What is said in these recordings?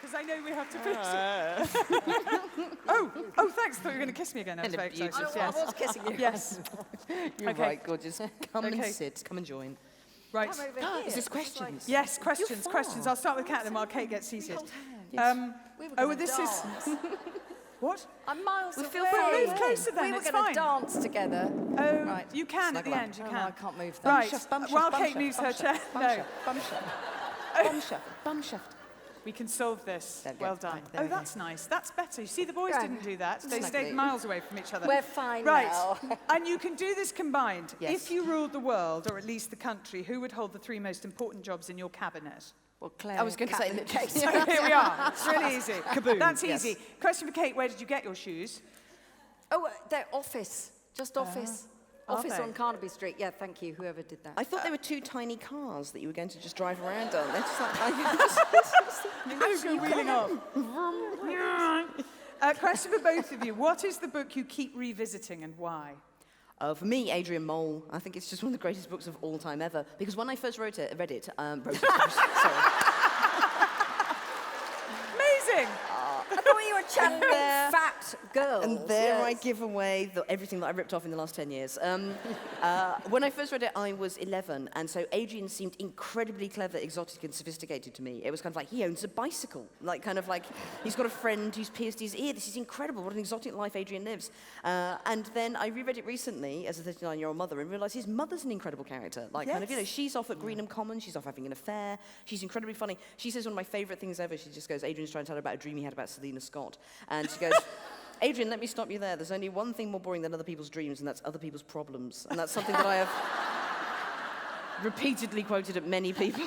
because I know we have to finish it. Oh, thanks. I thought you were going to kiss me again. I was very excited. I was kissing you. Yes. You're right, gorgeous. Come and sit. Come and join. Right. Is this questions? Yes, questions. I'll start with Caitlin while Kate gets seated. This is... What? I'm miles away. Move closer then, we were it's going fine. to dance together. Oh, right. you can at the end, you can. No, I can't move that. Right, while Kate moves her chair. No. Bum shaft. We can solve this. Well done. Right, oh, that's nice. That's better. You see, the boys didn't do that. They Exactly. stayed miles away from each other. We're fine right. now. And you can do this combined. Yes. If you ruled the world, or at least the country, who would hold the 3 most important jobs in your cabinet? Well, Claire. I was going to say Kate. So here we are. It's really easy. Kaboom. That's Yes. easy. Question for Kate, where did you get your shoes? Oh, they're office. Just office. Office they? on Carnaby Street. Yeah, thank you, whoever did that. I thought there were 2 tiny cars that you were going to just drive around on. They're just like, Go wheeling off. Question for both of you. What is the book you keep revisiting and why? for me, Adrian Mole, I think it's just one of the greatest books of all time ever. Because when I first read it, sorry. Amazing. I thought you were channeling fat girls. And there I give away everything that I ripped off in the last 10 years. When I first read it, I was 11, and so Adrian seemed incredibly clever, exotic, and sophisticated to me. It was kind of like, he owns a bicycle. He's got a friend who's pierced his ear. This is incredible. What an exotic life Adrian lives. And then I reread it recently as a 39-year-old mother and realised his mother's an incredible character. She's off at Greenham Common. She's off having an affair. She's incredibly funny. She says one of my favourite things ever. She just goes, Adrian's trying to tell her about a dream he had about Selena Scott. And she goes, Adrian, let me stop you there. There's only one thing more boring than other people's dreams, and that's other people's problems. And that's something that I have repeatedly quoted at many people.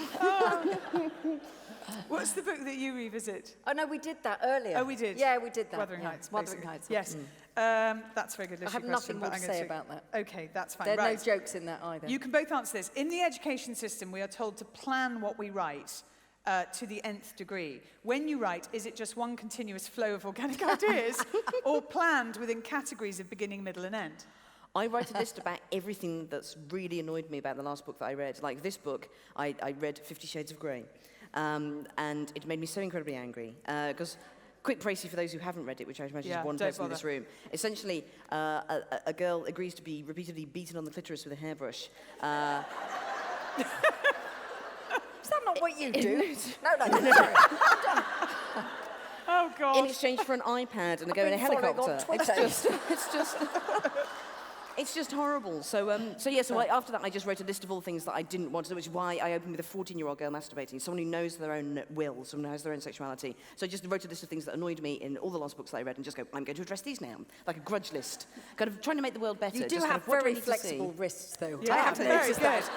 What's the book that you revisit? Oh, no, we did that earlier. Oh, we did? Yeah, we did that. Wuthering Heights. Wuthering Heights. Yes. That's a very good. I have nothing more to say about that. Okay, that's fine. There are right. no jokes in that either. You can both answer this. In the education system, we are told to plan what we write to the nth degree. When you write, is it just one continuous flow of organic ideas or planned within categories of beginning, middle, and end? I write a list about everything that's really annoyed me about the last book that I read. Like this book, I read 50 Shades of Grey, and it made me so incredibly angry. Because, quick précis for those who haven't read it, which I imagine is one person in this room. Essentially, a girl agrees to be repeatedly beaten on the clitoris with a hairbrush. Is that not what you do? No. Oh, God. In exchange for an iPad and a go in a helicopter. It's just horrible. So after that, I just wrote a list of all the things that I didn't want to do, which is why I opened with a 14-year-old girl masturbating, someone who knows their own will, someone who has their own sexuality. So I just wrote a list of things that annoyed me in all the last books that I read and just go, I'm going to address these now. Like a grudge list. Kind of trying to make the world better. You do just have kind of, very flexible wrists, though. Yeah, I have to notice that.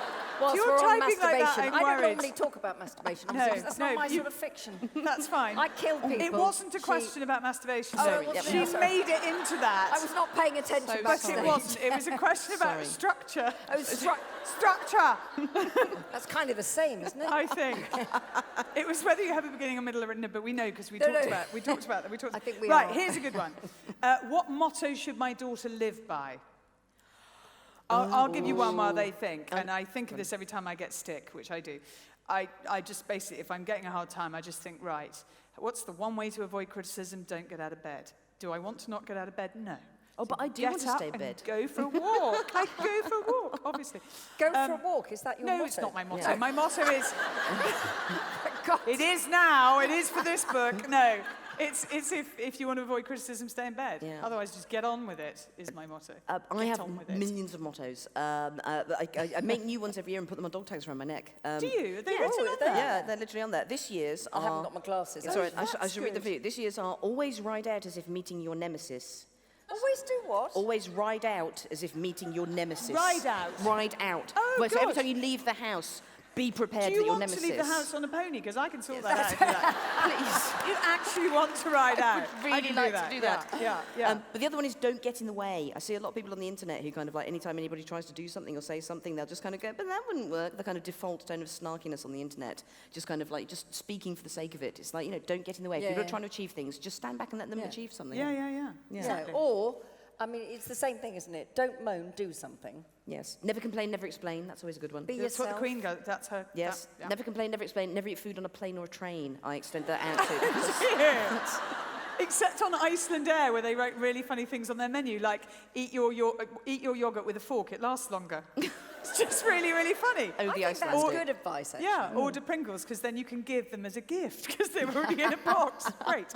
Whilst You're we're on typing like that, masturbation, I'm I don't worried. normally talk about masturbation. No, Obviously, that's not my you- sort of fiction. That's fine. I kill people. It wasn't a question about masturbation. Oh, Sorry. it wasn't? She Sorry. made it into that. I was not paying attention But backstage. it wasn't. It was a question about Sorry. structure. Oh, Structure, that's kind of the same, isn't it? I think. It was whether you have a beginning, a middle, or an end, but we know because we talked about it. We talked about that. I think we right, are. here's a good one. What motto should my daughter live by? I'll give you one while they think, and I think of this every time I get stick, which I do. I just basically, if I'm getting a hard time, I just think, right, what's the one way to avoid criticism? Don't get out of bed. Do I want to not get out of bed? No. Oh, but I do want to stay in bed. Go for a walk. I go for a walk, obviously. Go for a walk, is that your motto? No, it's not my motto. Yeah. My motto is, God. it is now, it is for this book. No, it's if you want to avoid criticism, stay in bed. Yeah. Otherwise, just get on with it, is my motto. I have millions of mottos. I make new ones every year and put them on dog tags around my neck. Do you? Are they Yeah. written Oh, on they're there? Yeah, they're literally on there. This year's I haven't got my glasses. Sorry, I that's should read them good. for you. This year's are always ride out as if meeting your nemesis. Always do what? Always ride out as if meeting your nemesis. Ride out? Ride out. Oh, So every God. time you leave the house, be prepared Do that you your want nemesis. to leave the house on a pony? Because I can sort that out. If you like. Please. You actually want to ride out. I would really like to do that. Yeah. But the other one is don't get in the way. I see a lot of people on the internet who kind of like, anytime anybody tries to do something or say something, they'll just kind of go, but that wouldn't work. The kind of default tone of snarkiness on the internet. Just kind of like, just speaking for the sake of it. It's like, don't get in the way. If Yeah, people are yeah. trying to achieve things, just stand back and let them achieve something. Yeah. Yeah. Or I mean, it's the same thing, isn't it? Don't moan, do something. Yes. Never complain, never explain. That's always a good one. Be That's what the yourself. Queen goes. That's her. Yes. Yeah. Never complain, never explain. Never eat food on a plane or a train. I extend that out to. Yeah. Except on Iceland Air, where they write really funny things on their menu, like eat your yogurt with a fork. It lasts longer. It's just really, really funny. Oh, I the think that's Icelandic. good advice, actually. Yeah, order Pringles, because then you can give them as a gift, because they're already in a box. Great.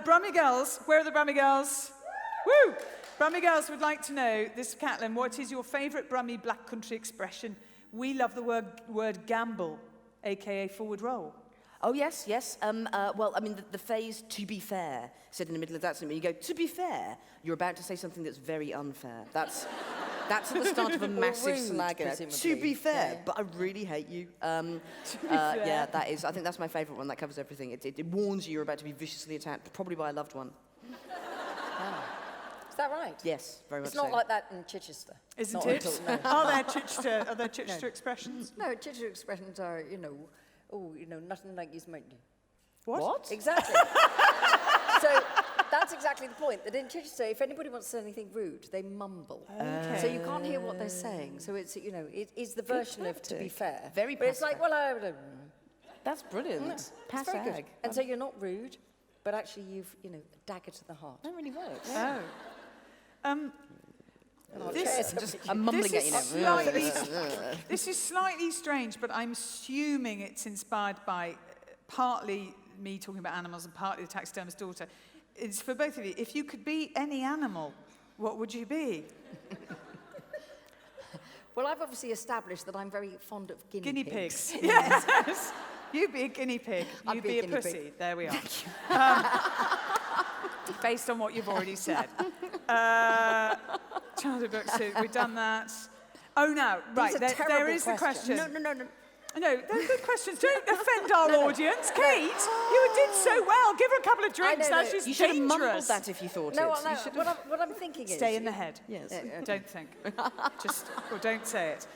Brummy Girls, where are the Brummy Girls? Woo! Brummy Girls would like to know, this is Caitlin, what is your favourite Brummy Black Country expression? We love the word gamble, a.k.a. forward roll. Oh, yes, yes. Well, I mean, the phrase, to be fair, said in the middle of that sentence, you go, to be fair, you're about to say something that's very unfair. That's at the start of a massive rude, slag. You know, to presumably. be fair, Yeah. but I really hate you. fair. Yeah, that is, I think that's my favourite one. That covers everything. It warns you you're about to be viciously attacked, probably by a loved one. Is that right? Yes, very much It's not so. like that in Chichester. Isn't Not it? at all, no. Are there Chichester expressions? No, Chichester expressions are, nothing like you might do. What? Exactly. So that's exactly the point, that in Chichester, if anybody wants to say anything rude, they mumble. So you can't hear what they're saying. So it's, it is the version of to be cryptic. fair. Very But it's like, passive. well, I don't know. That's brilliant. It's very good. Passag. And so you're not rude, but actually you've, a dagger to the heart. That really works. Oh. This, I'm mumbling this at is you slightly, now. this is slightly strange, but I'm assuming it's inspired by partly me talking about animals and partly the taxidermist's daughter. It's for both of you. If you could be any animal, what would you be? Well, I've obviously established that I'm very fond of guinea pigs. Yes. You'd be a guinea pig. I'd You'd be be a a guinea pussy. pig. There we are. Based on what you've already said. Childhood books, so we've done that. Oh, no, right. are There terrible is the question. questions. No, they're good questions. Don't offend our audience. Kate, you did so well. Give her a couple of drinks. know, Now no. she's You should have mumbled dangerous. that if you thought No, it. no, You should what I'm thinking is... Stay in the head. Yes. Don't think. Or don't say it.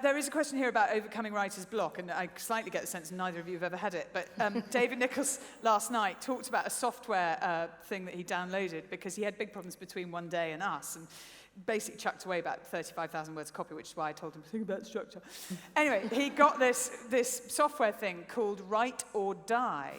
There is a question here about overcoming writer's block, and I slightly get the sense neither of you have ever had it, but David Nichols last night talked about a software thing that he downloaded because he had big problems between One Day and Us, and basically chucked away about 35,000 words a copy, which is why I told him to think about structure. Anyway, he got this software thing called Write or Die.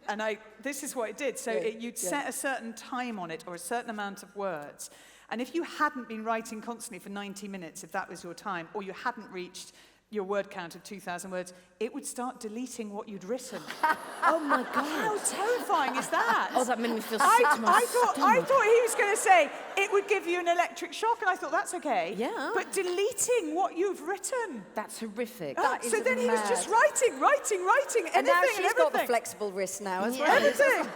And this is what it did. So you'd set a certain time on it or a certain amount of words. And if you hadn't been writing constantly for 90 minutes, if that was your time, or you hadn't reached your word count of 2,000 words, it would start deleting what you'd written. Oh my God. How terrifying is that? Oh, that made me feel sick to my I stomach. thought he was going to say it would give you an electric shock, and I thought that's okay. Yeah. But deleting what you've written. That's horrific. That So is then he was mad. just writing, anything And now and she's got the everything. flexible wrist now as well. Everything.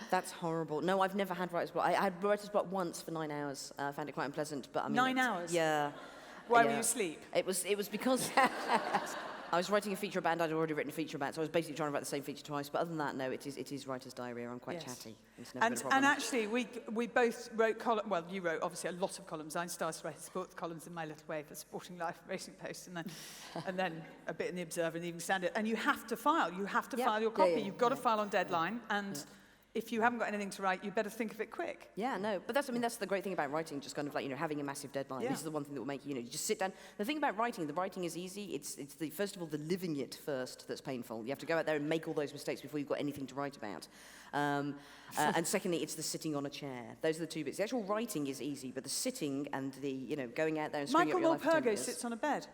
That's horrible. No, I've never had writer's block. I had writer's block once for 9 hours. I found it quite unpleasant, but I mean... 9 it's- hours? Yeah. Why were Yeah. you asleep? It was because I was writing a feature about, I'd already written a feature about, so I was basically trying to write the same feature twice. But other than that, no, it is writer's diarrhea. I'm quite Yes. chatty. It's never been a And problem. actually, we both wrote columns. Well, you wrote obviously a lot of columns. I started writing sports columns in my little way for Sporting Life, Racing Post, and then a bit in the Observer and the Evening Standard. And you have to file. You have to Yeah. file your copy. yeah, You've got to file on deadline. And if you haven't got anything to write, you better think of it quick. Yeah, no, but that's the great thing about writing, just kind of like, having a massive deadline. Yeah. This is the one thing that will make you, you just sit down. The thing about writing, the writing is easy. It's first of all, the living it first that's painful. You have to go out there and make all those mistakes before you've got anything to write about. And secondly, it's the sitting on a chair. Those are the two bits. The actual writing is easy, but the sitting and the, going out there and screwing Michael up your life for 10 Walpurgo years. sits on a bed.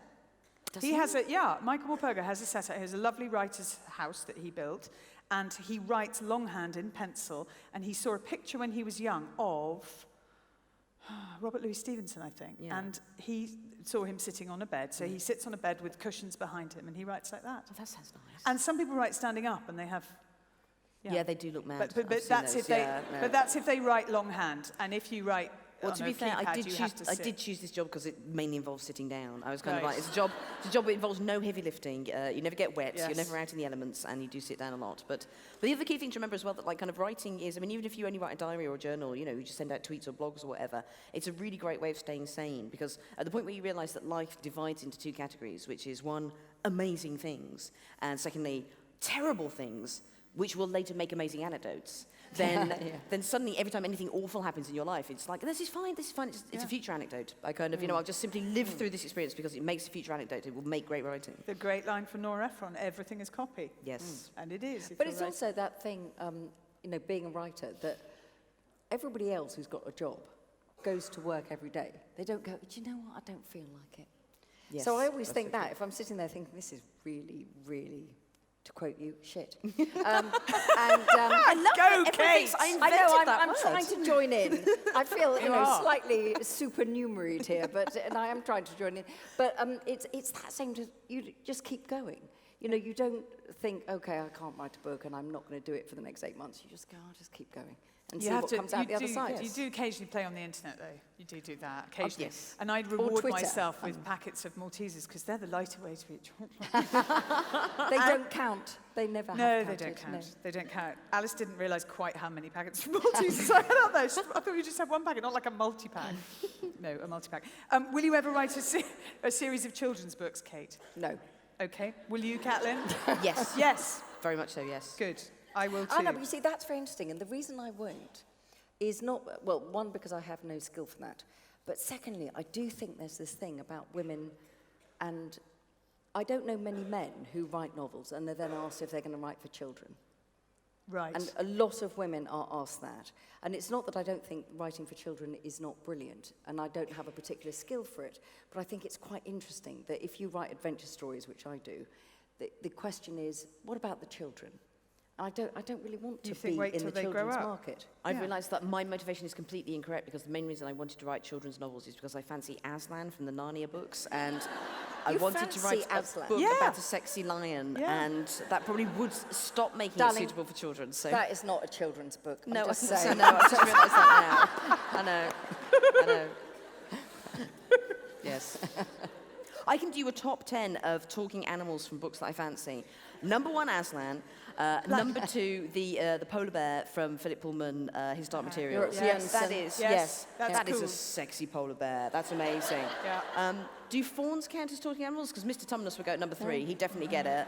Does He has Michael Walpurgo has a setup. He has a lovely writer's house that he built, and he writes longhand in pencil, and he saw a picture when he was young of Robert Louis Stevenson, I think, Yeah. and he saw him sitting on a bed, so he sits on a bed with cushions behind him, and he writes like that. Oh, that sounds nice. And some people write standing up, and they have... Yeah, they do look mad. But I've seen that's those. if they. Yeah, no. But that's if they write longhand, and if you write Well, on to a be fair, I keypad, did you have choose. to I sit. did choose this job because it mainly involves sitting down. I was kind of Right. like, it's a job that involves no heavy lifting. You never get wet. Yes. You're never out in the elements, and you do sit down a lot. But the other key thing to remember as well, that like kind of writing is, I mean, even if you only write a diary or a journal, you just send out tweets or blogs or whatever, it's a really great way of staying sane, because at the point where you realise that life divides into two categories, which is one, amazing things, and secondly, terrible things, which will later make amazing anecdotes, then suddenly every time anything awful happens in your life, it's like, this is fine, it's a future anecdote. I kind of, I'll just simply live through this experience because it makes a future anecdote. It will make great writing. The great line from Nora Ephron, everything is copy. Yes. And it is. But it's also that thing, being a writer, that everybody else who's got a job goes to work every day. They don't go, do you know what, I don't feel like it. Yes, So I always think so that, if I'm sitting there thinking, this is really, really, to quote you, shit. I love Go, it. Kate! I know, I'm trying to join in. I feel, slightly supernumeried here, and I am trying to join in. But it's that same, you just keep going. You don't think, okay, I can't write a book and I'm not going to do it for the next 8 months. You just go, I'll just keep going and see what comes out the other side. You do occasionally play on the internet, though. You do that occasionally. Yes. And I'd reward myself with packets of Maltesers because they're the lighter way to eat chocolate. They don't count. They never have No, counted. they don't count. No. They don't count. Alice didn't realise quite how many packets of Maltesers I had out there. I thought we just had one packet, not like a multi-pack. No, a multi-pack. Will you ever write a series of children's books, Kate? No. Okay. Will you, Caitlin? Yes. Yes. Very much so, yes. Good. I will too. I know, but you see, that's very interesting. And the reason I won't is not, well, one, because I have no skill for that. But secondly, I do think there's this thing about women, and I don't know many men who write novels and they're then asked if they're going to write for children. Right. And a lot of women are asked that. And it's not that I don't think writing for children is not brilliant, and I don't have a particular skill for it, but I think it's quite interesting that if you write adventure stories, which I do, the question is, what about the children? I don't really want to be in the children's market. I've realised that my motivation is completely incorrect because the main reason I wanted to write children's novels is because I fancy Aslan from the Narnia books, and I wanted to write a book about a sexy lion, and that probably would stop making it suitable for children. So that is not a children's book. No, I'm just I saying. know. I just realised that now. I know. Yes. I can do a top 10 of talking animals from books that I fancy. Number 1, Aslan. Number 2, the polar bear from Philip Pullman, His Dark Materials. Yes. That is, that's is cool. a sexy polar bear. That's amazing. Yeah. Do fawns count as talking animals? Because Mr. Tumnus would go at number 3. He'd definitely get it.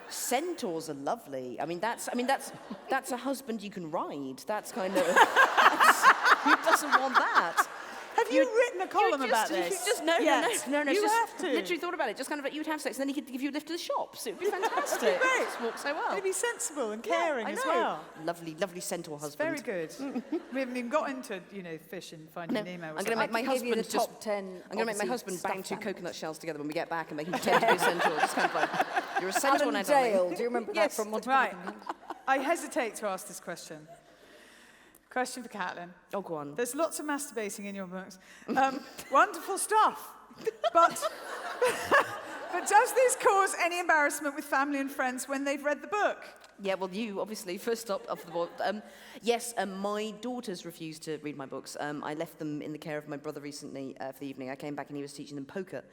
Centaurs are lovely. That's a husband you can ride. That's kind of who doesn't want that? Have you written a column about this? No. You have to. Literally thought about it. Just kind of like, you'd have sex, and then he could give you a lift to the shops. It would be fantastic. It'd be great. It works so well. It'd be sensible and caring I as know. well. Lovely, lovely centaur It's husband. very good. We haven't even got into, fish and Finding Nemo. I'm going to make my husband the top 10. I'm going to make my husband bang 2 coconut shells together when we get back and make him pretend to be a centaur. Just kind of like, you're a centaur now, Dale, darling. do you remember that from Monty Right. Python? I hesitate to ask this question. Question for Caitlin. Oh, go on. There's lots of masturbating in your books. Wonderful stuff. But does this cause any embarrassment with family and friends when they've read the book? Yeah, well, you, obviously, first up off the board. Yes, my daughters refused to read my books. I left them in the care of my brother recently for the evening. I came back and he was teaching them poker,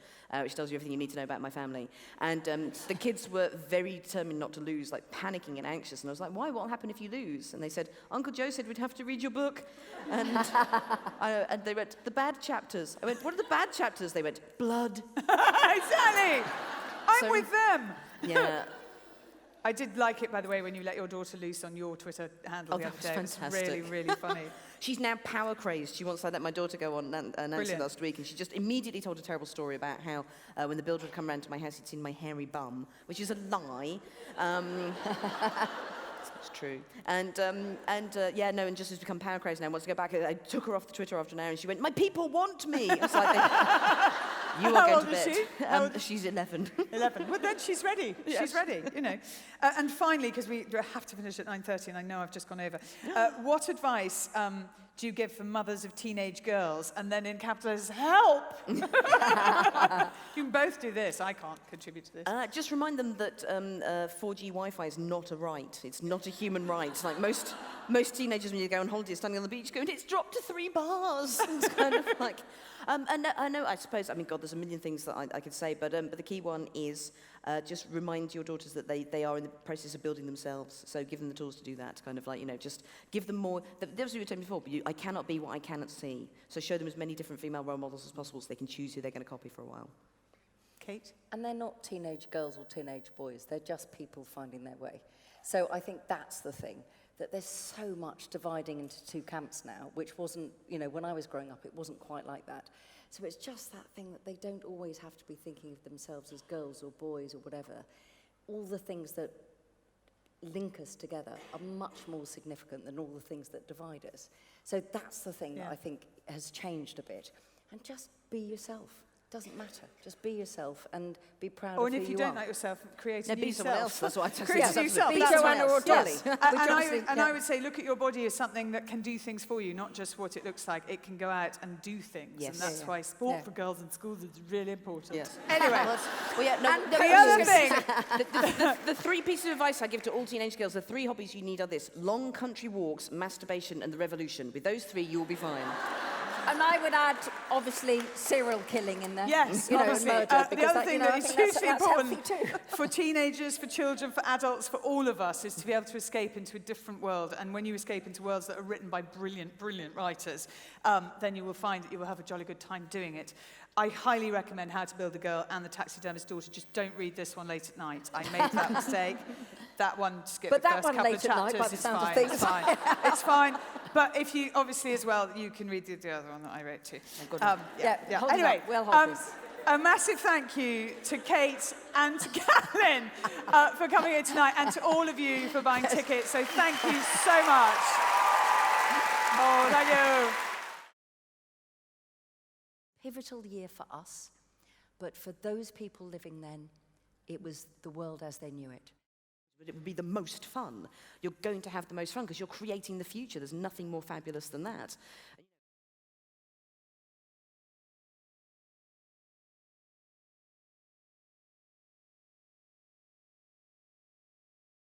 which tells you everything you need to know about my family. And the kids were very determined not to lose, like panicking and anxious. And I was like, why? What will happen if you lose? And they said, Uncle Joe said we'd have to read your book. And, and they went, the bad chapters. I went, what are the bad chapters? They went, blood. Exactly. I'm So- with them. Yeah. I did like it, by the way, when you let your daughter loose on your Twitter handle the that other was day. fantastic. It was really, really funny. She's now power crazed. She once I let my daughter go on Nancy Brilliant. last week, and she just immediately told a terrible story about how when the builder had come round to my house, he'd seen my hairy bum, which is a lie. It's true. And just has become power crazy now. Wants to go back. I took her off the Twitter after an hour, and she went, "My people want me." I was like, "You are going to bed." She's 11. 11. Well, then she's ready. She's ready, And finally, because we have to finish at 9:30, and I know I've just gone over, what advice do you give for mothers of teenage girls? And then in capitals, help! You can both do this. I can't contribute to this. Just remind them that 4G Wi-Fi is not a right. It's not a human right. Like most teenagers, when you go on holiday, standing on the beach, going, "It's dropped to 3 bars." It's kind of like. I suppose. I mean, God, there's a million things that I could say, but the key one is just remind your daughters that they are in the process of building themselves. So give them the tools to do that. Kind of like, just give them more. That was what you were telling me before. But I cannot be what I cannot see. So show them as many different female role models as possible, so they can choose who they're going to copy for a while. Kate? And they're not teenage girls or teenage boys. They're just people finding their way. So I think that's the thing, that there's so much dividing into two camps now, which wasn't, you know, when I was growing up, it wasn't quite like that. So it's just that thing that they don't always have to be thinking of themselves as girls or boys or whatever. All the things that link us together are much more significant than all the things that divide us. So that's the thing that I think has changed a bit. And just be yourself. Doesn't matter. Just be yourself and be proud of who you are. Or if you don't like yourself, create a new be someone else. That's what I tell Create you. a new self. Be That's Joanna what- or Dolly. Yes. Which obviously- I would say, look at your body as something that can do things for you, not just what it looks like. It can go out and do things. Yes. And that's why sport for girls in schools is really important. Yes. Anyway, Well, yeah, no, the other thing, the three pieces of advice I give to all teenage girls, the three hobbies you need are this: long country walks, masturbation, and the revolution. With those three, you'll be fine. And I would add, obviously, serial killing in there. yes, You know, and obviously. murder, The because other that, thing you know, that I is think that's hugely healthy important too. for teenagers, for children, for adults, for all of us, is to be able to escape into a different world. And when you escape into worlds that are written by brilliant, brilliant writers, then you will find that you will have a jolly good time doing it. I highly recommend How to Build a Girl and The Taxidermist's Daughter. Just don't read this one late at night. I made that mistake. That one, skip But the that first one couple late of at night, chapters. by the It's sound of fine, things. it's fine. It's fine. But if you, obviously as well, you can read the other one that I wrote too. Yeah, hold it Anyway, up. We'll hold this. a massive thank you to Kate and to Caitlin for coming here tonight, and to all of you for buying tickets. So thank you so much. Oh, thank you. Pivotal year for us, but for those people living then, it was the world as they knew it. But it would be the most fun. You're going to have the most fun because you're creating the future. There's nothing more fabulous than that.